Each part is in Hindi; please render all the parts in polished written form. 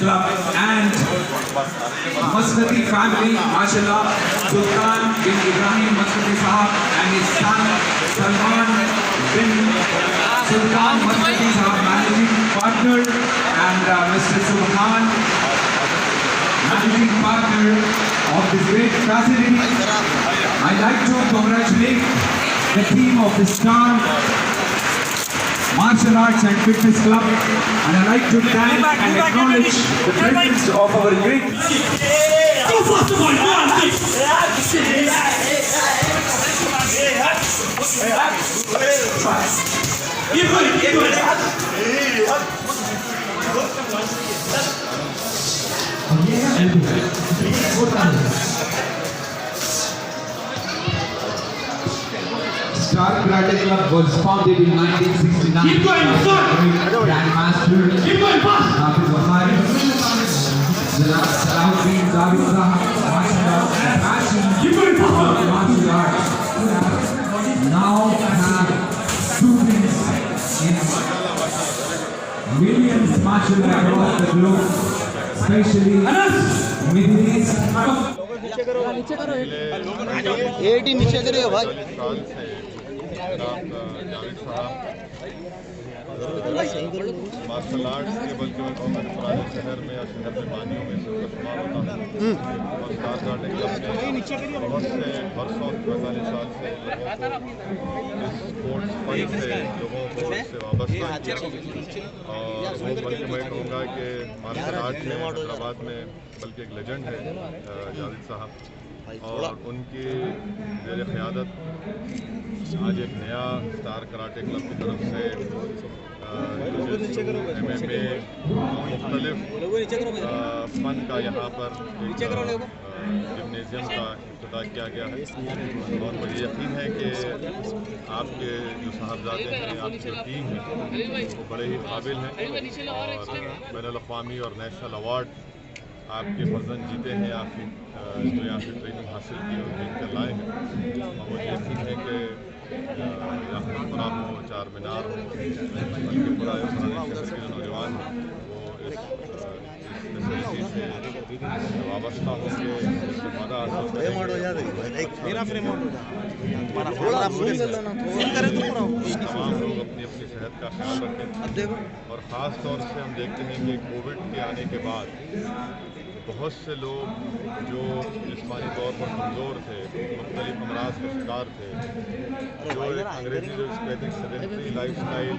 Club and Masnati family, mashallah, Sultan bin Ibrahim Masnati Sahab and his son Salman bin Sultan Masnati Sahab, managing partner, and Mr. Subhan, managing partner of this great facility. I'd like to congratulate the team of the Star Martial Arts and Fitness Club, and I'd like to thank and acknowledge the presence of our great. Go faster, boy! Keep going, keep going. Star Karate Club was founded in 1969. Keep going, Grandmaster Hafiz Wahari, Salahuddin Zawid Sahab, martial arts and passion for martial arts. Now have students in millions martial arts across the globe, especially Middle East. नीचे करो भाई। मार्शल आर्ट्स के बल्कि मैं कहूँगा पुराने शहर में या शहर में बानियों में से शुमार होता हूँ और स्टार गार्डन क्लब ने बहुत से वर्षों 45 साल से लोगों को इस स्पोर्ट्स फंड से लोगों को इससे वाबस्ता किया और वो बल्कि मैं कहूँगा कि मार्शल आर्ट में हैदराबाद में बल्कि एक लेजेंड है जावेद साहब और उनकी ज़ेर क़यादत आज एक नया स्टार कराटे क्लब की तरफ से MMA मुख्तलिफ फ़न का यहाँ पर जिम्नेज़ियम का इफ्तिताह किया गया है और मुझे यकीन है कि आपके जो साहबजादे हैं आपकी जो टीम है वो बड़े ही काबिल हैं और बैनुल-अक़वामी और नेशनल अवार्ड आपके फर्जंद जीते हैं, आपकी जो यहाँ से ट्रेनिंग हासिल की और जीत कर लाए हैं और मुझे यकीन है कि यहाँ हो चार मीनार हो बल्कि पूरा शहर के जो नौजवान हैं वो इस फैसिलिटी से वाबस्ता होंगे, इससे मजा हासिल करेंगे। तमाम लोग अपनी अपनी सेहत का ख्याल रखें और ख़ास तौर से हम देखते हैं कि कोविड के आने के बाद बहुत से लोग जो जिस्मानी तौर पर कमज़ोर थे, मुख्तलिफ अमराज का शिकार थे, जो एक अंग्रेज़ी जो कहते हैं सेडेंटरी लाइफ स्टाइल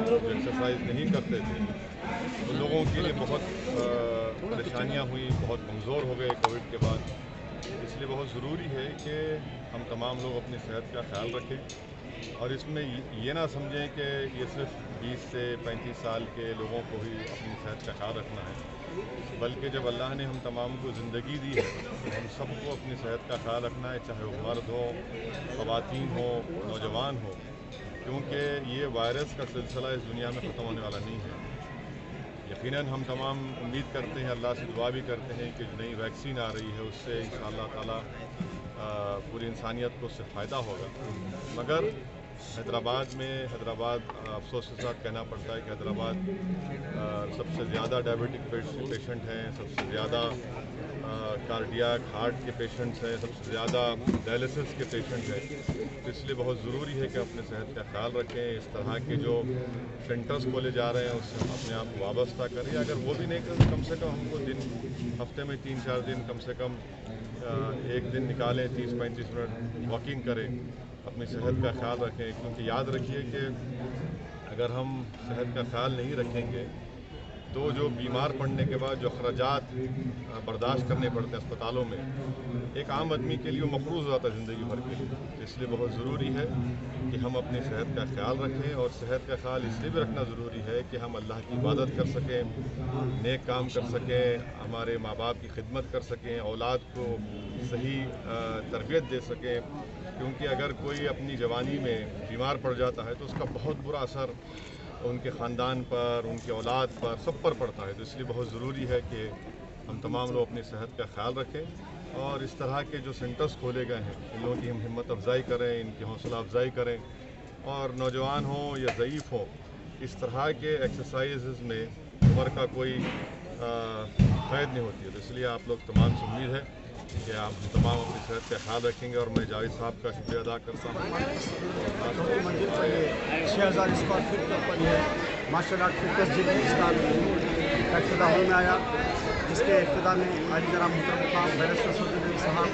जो एक्सरसाइज नहीं करते थे, उन लोगों के लिए बहुत परेशानियाँ हुई, बहुत कमज़ोर हो गए कोविड के बाद। इसलिए बहुत ज़रूरी है कि हम तमाम लोग अपनी सेहत का ख्याल रखें और इसमें ये ना समझें कि ये सिर्फ 20 से 35 साल के लोगों को ही अपनी सेहत का ख्याल रखना है, बल्कि जब अल्लाह ने हम तमाम को ज़िंदगी दी है तो हम सबको अपनी सेहत का ख्याल रखना है, चाहे वो मर्द हो, ख़वातीन हो, नौजवान हो, क्योंकि ये वायरस का सिलसिला इस दुनिया में ख़त्म होने वाला नहीं है। यकीनन हम तमाम उम्मीद करते हैं, अल्लाह से दुआ भी करते हैं कि जो नई वैक्सीन आ रही है उससे इंशाअल्लाह ताला पूरी इंसानियत को उससे फ़ायदा होगा। मगर हैदराबाद अफसोस के साथ कहना पड़ता है कि हैदराबाद सबसे ज़्यादा डायबिटिक पेशेंट हैं, सबसे ज़्यादा कार्डियक हार्ट के पेशेंट्स हैं, सबसे ज़्यादा डायलिसिस के पेशेंट हैं। तो इसलिए बहुत ज़रूरी है कि अपने सेहत का ख्याल रखें। इस तरह के जो सेंटर्स खोले जा रहे हैं उससे हम अपने आप को वाबस्ता करें। अगर वो भी नहीं करें, कम से कम हमको हफ्ते में 3-4 दिन कम से कम एक दिन निकालें, 30-35 मिनट वॉकिंग करें, अपनी सेहत का ख्याल रखें, क्योंकि याद रखिए कि अगर हम सेहत का ख्याल नहीं रखेंगे तो जो बीमार पड़ने के बाद जो अखराजात बर्दाश्त करने पड़ते हैं अस्पतालों में, एक आम आदमी के लिए वो मफरूज़ हो जाता है ज़िंदगी भर के लिए। इसलिए बहुत ज़रूरी है कि हम अपनी सेहत का ख्याल रखें और सेहत का ख्याल इसलिए भी रखना ज़रूरी है कि हम अल्लाह की इबादत कर सकें, नेक काम कर सकें, हमारे माँ बाप की खिदमत कर सकें, औलाद को सही तरबियत दे सकें, क्योंकि अगर कोई अपनी जवानी में बीमार पड़ जाता है तो उसका बहुत बुरा असर उनके ख़ानदान पर, उनके औलाद पर, सब पर पड़ता है। तो इसलिए बहुत ज़रूरी है कि हम तमाम लोग अपनी सेहत का ख्याल रखें और इस तरह के जो सेंटर्स खोले गए हैं इन लोगों की हम हिम्मत अफजाई करें, इनकी हौसला अफजाई करें और नौजवान हों या ज़ईफ़ हों, इस तरह के एक्सरसाइज़ में उम्र का कोई फैद नहीं होती है। तो इसलिए आप लोग तमाम से उम्मीद है कि आप तमाम अपनी सेहत का ख्याल रखेंगे और मैं जावेद साहब का शुक्रिया अदा करता हूँ। मंजिल पर ये 6000 स्क्वायर फीट के ऊपर ये मार्शल आर्ट फिटनेस जिम इसका इफ्तिताह में आया, जिसके इफ्तिताह में आज जनाब मुहतरम बैरिस्टर सऊदी साहब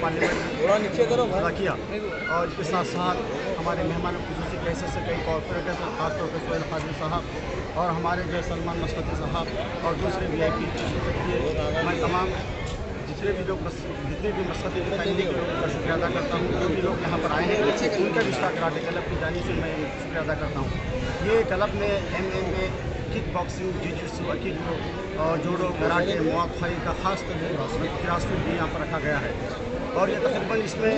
पार्लियामेंट अदा किया और इसके साथ साथ हमारे मेहमान खुसूसी की हैसियत से कई कॉर्पोरेटर्स और खासतौर पर सोहेल खादिम साहब और हमारे जो सलमान मस्कती साहब और दूसरे VIP मैं तमाम जितने भी मस्कती की फैमिली के लोगों का शुक्रिया अदा करता हूँ। जो भी लोग यहाँ पर आए हैं उनका भी कराटे क्लब की जाने से मैं शुक्रिया अदा करता हूँ। ये क्लब में MMA, kick boxing, jujitsu, kick, judo, karate, Muay Thai का खास क्लास भी यहाँ पर रखा गया है और ये तकरीबन इसमें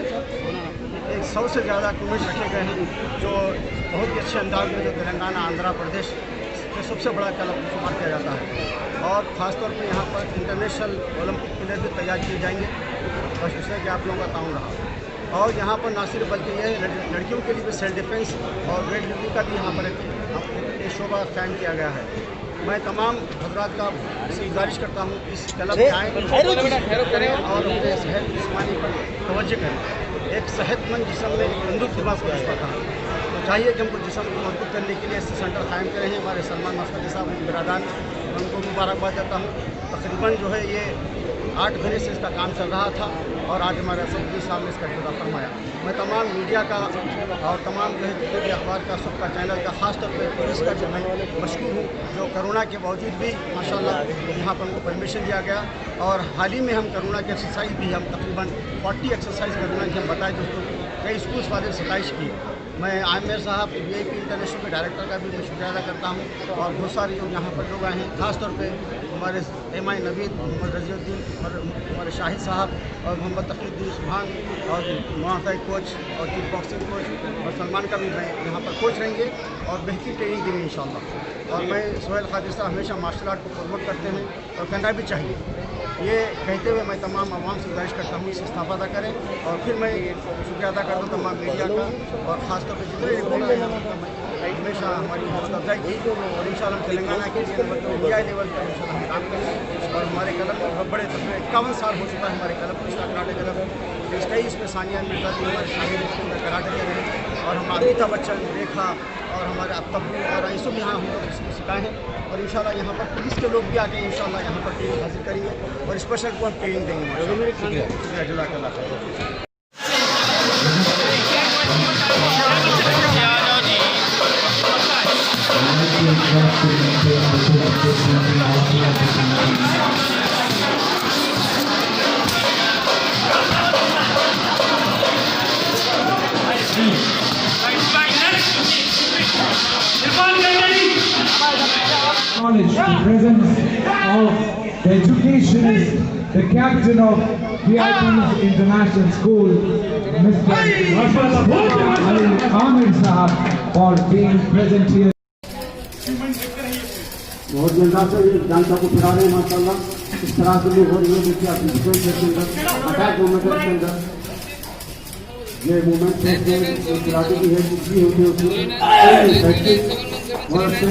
100 से ज़्यादा टूर्नामेंट रखे गए हैं जो बहुत ही अच्छे अंदाज में जो तेलंगाना, आंध्र प्रदेश में सबसे बड़ा क्लब शुमार किया जाता है और ख़ासतौर पर यहाँ पर इंटरनेशनल ओलंपिक प्लेयर भी तैयार किए जाएंगे। बस इसलिए कि आप लोगों का ताउन रहा और यहाँ पर ना सिर्फ बल्कि यह लड़कियों के लिए भी सेल्फ डिफेंस और वेट लिफ्टिंग का भी यहाँ पर एक शोबा कायम किया गया है। मैं तमाम हजरात का गुजारिश करता हूँ इस क्लब में आएँ करें और अपने सेहत जिस्मानी पर तवज्जो करें। एक सेहतमंद जिस्म में एक तंदुरुस्त दिमाग को पाता है तो चाहिए कि हमको जिस्म को मजबूत करने के लिए सेंटर कायम करें हैं। हमारे सलमान मस्कती साहब बिरादान उनको मुबारकबाद देता हूँ। तकरीबन जो है ये 8 महीने से इसका काम चल रहा था और आज हमारे सऊदी साहब ने इसका इफ्तिताह फरमाया। मैं तमाम मीडिया का और तमाम जो है जितने भी अखबार का सबका चैनल का खासतौर पर पुलिस का जो मैं मशकूर हूँ जो कोरोना के बावजूद भी माशाल्लाह यहाँ पर हमको परमिशन दिया गया और हाल ही में हम कोरोना की एक्सरसाइज भी हम तकरीबन 40 एक्सरसाइज कोरोना की हम बताए दोस्तों कई स्कूल्स वाले 27 की। मैं आमिर साहब VIP इंटरनेशनल के डायरेक्टर का भी मैं शुक्रिया अदा करता हूँ और बहुत सारे जो यहाँ पर लोग आए हैं खासतौर पे हमारे MI नवीद, मोहम्मद रजीउद्दीन और हमारे शाहिद साहब और मोहम्मद तकीउद्दीन सुभान और मुआफाई कोच और किक बॉक्सिंग कोच और सलमान का भी मैं यहाँ पर कोच रहेंगे और बेहतरीन ट्रेनिंग देंगे इंशाल्लाह। और मैं सोहेल खादिम साहब हमेशा मार्शल आर्ट को प्रमोट करते हैं और करना भी चाहिए। ये कहते हुए मैं तमाम आवाम से गुजारिश करता हूँ इसे इस्तेफादा करें और फिर मैं शुक्रिया अदा करता हूँ तमाम मीडिया का और ख़ासतौर पर जितने रिपोर्टर हैं हमेशा हमारी हौसला अफजाई की और इंशाल्लाह तेलंगाना के लिए इंडिया लेवल पर इंशाल्लाह हम काम करेंगे। और हमारे क्लब में बहुत बड़े तकरीबन 51 साल हो चुका है हमारे क्लब को कराटे क्लब कई इसमें सानिया मिर्जा जी हमारे शामिल इसमें कराटे कर रहे हैं और हम अमिताभ बच्चन, रेखा और हमारे अब्तबू और ऐसो भी यहाँ हम लोग इसमें सिखाए हैं और इंशाल्लाह यहाँ पर पुलिस के लोग भी आके इंशाल्लाह यहाँ पर ट्रेनिंग हासिल करेंगे और स्पेशल को हम ट्रेनिंग देंगे। शुक्रिया जज़ाकल्लाह खैर। Knowledge, the presence of the educationist, the captain of VIP's International School, Mr. Ali Amir Sahab, for being present here. बहुत जनता से जनता को फिरा रहे हैं माशाल्लाह। इस तरह से लोग हो रही है देखिए आपकी डिफेंस के अंदर अटैक मूवमेंट के अंदर ये मूवमेंट है कराटे की है जितनी होती है उसमें और से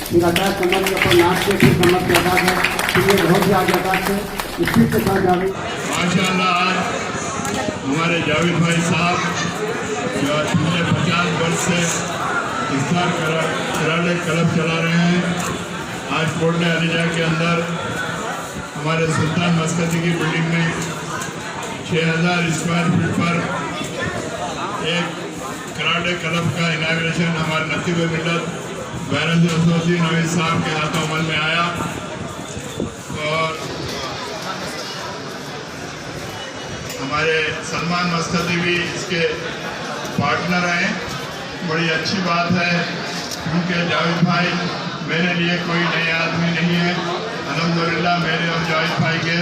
फिर अटैक कमर के ऊपर नाच के फिर कमर के अटैक है फिर ये बहुत ही आगे अटैक है स्पीड के साथ जावे। माशाल्लाह आज हमारे जावेद भाई साहब जो पिछले 50 वर्ष से इफ्तार कराटे क्लब चला रहे हैं। आज कोटले अलीजा के अंदर हमारे सुल्तान मस्कती की बिल्डिंग में 6000 स्क्वायर फीट पर एक कराटे क्लब का इनाग्रेशन हमारे नतीब मिलत बैरिस्टर सऊदी नवीद साहब के हाथों अमल में आया और हमारे सलमान मस्कती भी इसके पार्टनर हैं। बड़ी अच्छी बात है क्योंकि जावेद भाई मेरे लिए कोई नया आदमी नहीं है। अल्हम्दुलिल्लाह मेरे और जावेद भाई के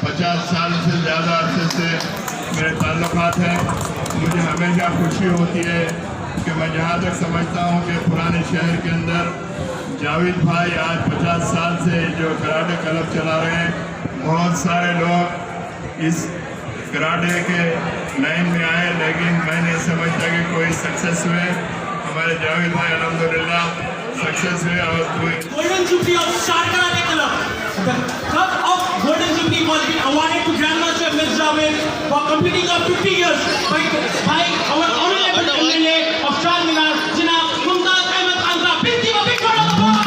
50 साल से ज़्यादा अरसे से मेरे ताल्लुकात हैं। मुझे हमेशा खुशी होती है कि मैं जहाँ तक समझता हूँ कि पुराने शहर के अंदर जावेद भाई आज 50 साल से जो कराटे क्लब चला रहे हैं। बहुत सारे लोग इस कराटे के लाइन में आए लेकिन मैं नहीं समझता कि कोई सक्सेस हुए। हमारे जावेद भाई अल्हम्दुलिल्लाह सक्सेस हुए और golden jubilee of Star karate club The Cup of Golden Jubilee was being awarded to Grandmaster Ms. Javed for completing of 50 years by our honorable MLA of Charminar, Janab Mumtaz Ahmed Ansar. Please give a big round of applause.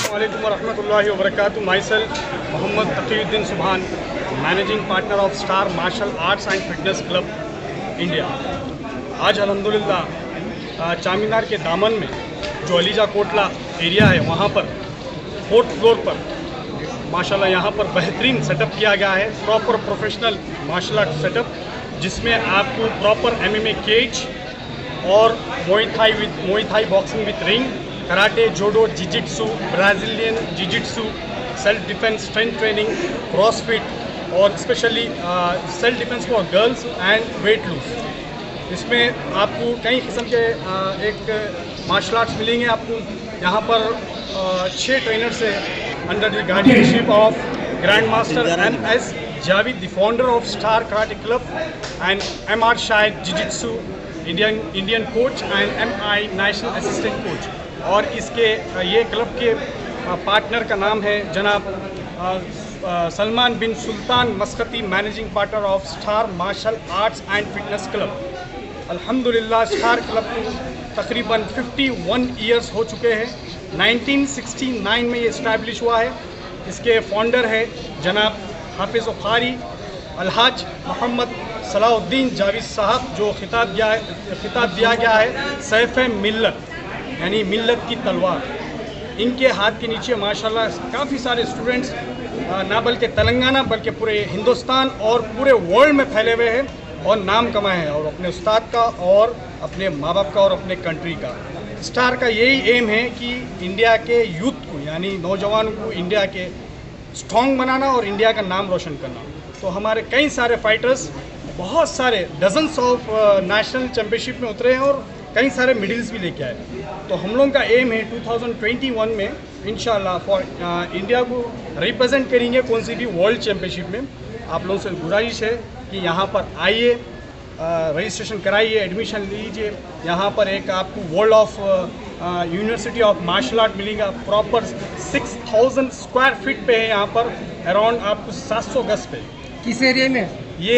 Assalamualaikum warahmatullahi wabarakatuh. Myself, Mohammad Taqiyuddin Subhan, Managing Partner of Star Martial Arts and Fitness Club, India. आज अल्हम्दुलिल्लाह चामीनार के दामन में जो अलीजा कोटला एरिया है वहाँ पर 4th फ्लोर पर माशाल्लाह यहाँ पर बेहतरीन सेटअप किया गया है, proper professional martial art setup, जिसमें आपको प्रॉपर MMA केज और Muay Thai boxing with ring, karate, judo, jujitsu, Brazilian jujitsu, self defence, strength training, CrossFit और specially self defence for girls and weight lose. इसमें आपको कई किस्म के एक मार्शल आर्ट्स मिलेंगे। आपको यहाँ पर 6 ट्रेनर से under the guardianship of grand master MS Javed, the founder of Star karate club, and MR Shahid jujitsu Indian coach, and MI national assistant coach. और इसके ये क्लब के पार्टनर का नाम है जनाब Salman bin Sultan Muscati, managing partner of star martial arts and fitness club. अल्हम्दुलिल्लाह स्टार क्लब को तकरीबन 51 ईयर्स हो चुके हैं। 1969 में ये इस्टेब्लिश हुआ है। इसके फाउंडर है जनाब हाफिज़ कारी अलहाज मोहम्मद सलाहुद्दीन जावेद साहब, जो खिताब दिया गया है सैफ़ मिल्लत, यानी मिल्लत की तलवार। इनके हाथ के नीचे माशाल्लाह काफ़ी सारे स्टूडेंट्स ना बल्कि तेलंगाना बल्कि पूरे हिंदुस्तान और पूरे वर्ल्ड में फैले हुए हैं और नाम कमाए हैं, और अपने उस्ताद का और अपने माँ बाप का और अपने कंट्री का। स्टार का यही एम है कि इंडिया के यूथ को, यानी नौजवानों को इंडिया के स्ट्रॉन्ग बनाना और इंडिया का नाम रोशन करना। तो हमारे कई सारे फाइटर्स बहुत सारे डजन्स ऑफ नेशनल चैम्पियनशिप में उतरे हैं और कई सारे मेडल्स भी लेके आए। तो हम लोगों का एम है 2021 में इंशाल्लाह फॉर इंडिया को रिप्रेजेंट करेंगे कौन सी भी वर्ल्ड चैम्पियनशिप में। आप लोगों से गुजारिश है कि यहाँ पर आइए, रजिस्ट्रेशन कराइए, एडमिशन लीजिए। यहाँ पर एक आपको world of university of martial art मिलेगा, प्रॉपर 6000 स्क्वायर फीट पे है। यहाँ पर अराउंड आपको 700 गज पे। किस एरिया में? ये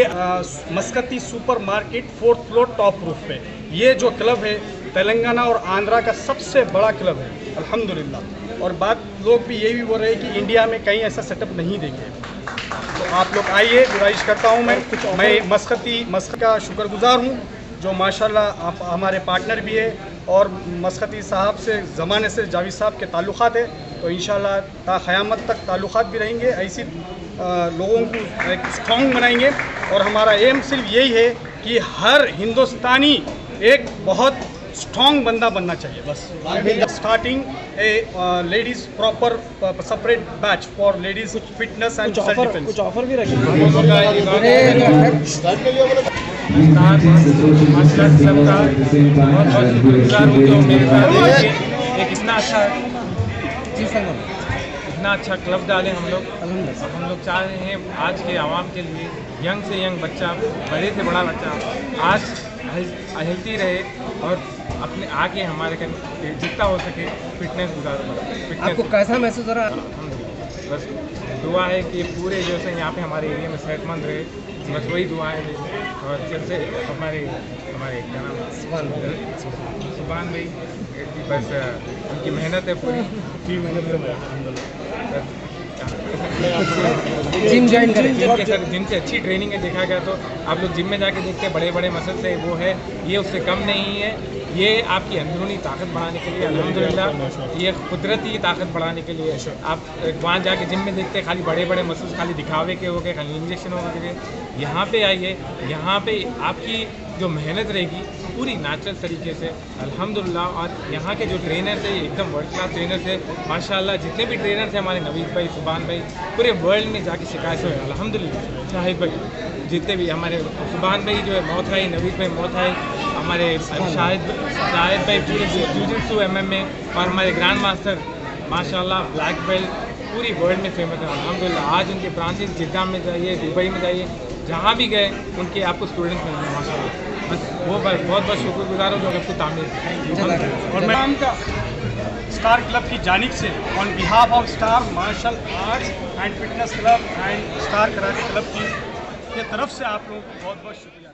Muscati supermarket 4th floor top roof पे। ये जो क्लब है तेलंगाना और आंध्रा का सबसे बड़ा क्लब है अल्हम्दुलिल्लाह। और बात लोग भी ये भी बोल रहे हैं कि इंडिया में कहीं ऐसा सेटअप नहीं देखे। तो आप लोग आइए, गुजारिश करता हूँ मैं मस्कत का शुक्रगुजार हूँ जो माशाल्लाह आप हमारे पार्टनर भी है, और मस्कती साहब से ज़माने से जावेद साहब के ताल्लुक़ात है। तो इंशाल्लाह ता क़यामत तक ताल्लुक़ात भी रहेंगे, ऐसी लोगों को एक स्ट्रॉन्ग बनाएंगे। और हमारा एम सिर्फ यही है कि हर हिंदुस्तानी एक बहुत स्ट्रॉन्ग बंदा बनना चाहिए बस। Starting A ladies proper separate batch for ladies fitness and self defence. कुछ ऑफर भी रखेंगे। इतना अच्छा क्लब डाले हम लोग चाह रहे हैं आज के आवाम के लिए, यंग से यंग बच्चा, बड़े से बड़ा बच्चा आज हेल्थी रहे और अपने आके हमारे जितना हो सके फिटनेस गुजारो। आपको कैसा महसूस हो रहा है? बस दुआ है कि पूरे जो से यहाँ पे हमारे एरिया में सेहतमंद रहे, बस वही दुआ है। और जैसे हमारे क्या नाम सुभान भाई, बस उनकी मेहनत है पूरी मेहनत है। जिम ज्वाइन करें सर, जिम से अच्छी ट्रेनिंग है। देखा गया तो आप लोग जिम में जाके देखते हैं बड़े बड़े मसल्स है, वो है, ये उससे कम नहीं है। ये आपकी अंदरूनी ताकत बढ़ाने के लिए अल्हम्दुलिल्लाह, ये कुदरती ताकत बढ़ाने के लिए। आप वहाँ जाके जिम में देखते हैं खाली बड़े बड़े मसल्स, खाली दिखावे के हो गए, खाली इंजेक्शन हो गए। यहाँ पे आइए, यहाँ पे आपकी जो मेहनत रहेगी पूरी नेचुरल तरीके से अल्हम्दुलिल्लाह। और यहाँ के जो ट्रेनर्स है एकदम वर्ल्ड क्लास ट्रेनर्स है माशाल्लाह। जितने भी ट्रेनर्स हैं हमारे नवीद भाई, सुभान भाई, पूरे वर्ल्ड में जाके शिकायत हुए अल्हम्दुलिल्लाह। शाहिद भाई, जितने भी हमारे सुभान भाई जो है मौत आई, नवीद भाई मौत आई, हमारे शाहिद भाई पूरे जिu-jitsu MMA और हमारे ग्रैंड मास्टर माशाल्लाह ब्लैक बेल्ट पूरी वर्ल्ड में फेमस है अल्हम्दुलिल्लाह। आज उनके ब्रांचेस जिद्दा में जाइए, दुबई में जाइए, जहाँ भी गए उनके आपको स्टूडेंट्स मिलेंगे माशाल्लाह। बस वो बहुत बहुत शुक्रगुजार हूँ जो आपको तामीर। और मैं का स्टार क्लब की जानिब से on behalf of star martial arts and fitness club and star karate club की तरफ से आप लोगों को बहुत बहुत शुक्रिया।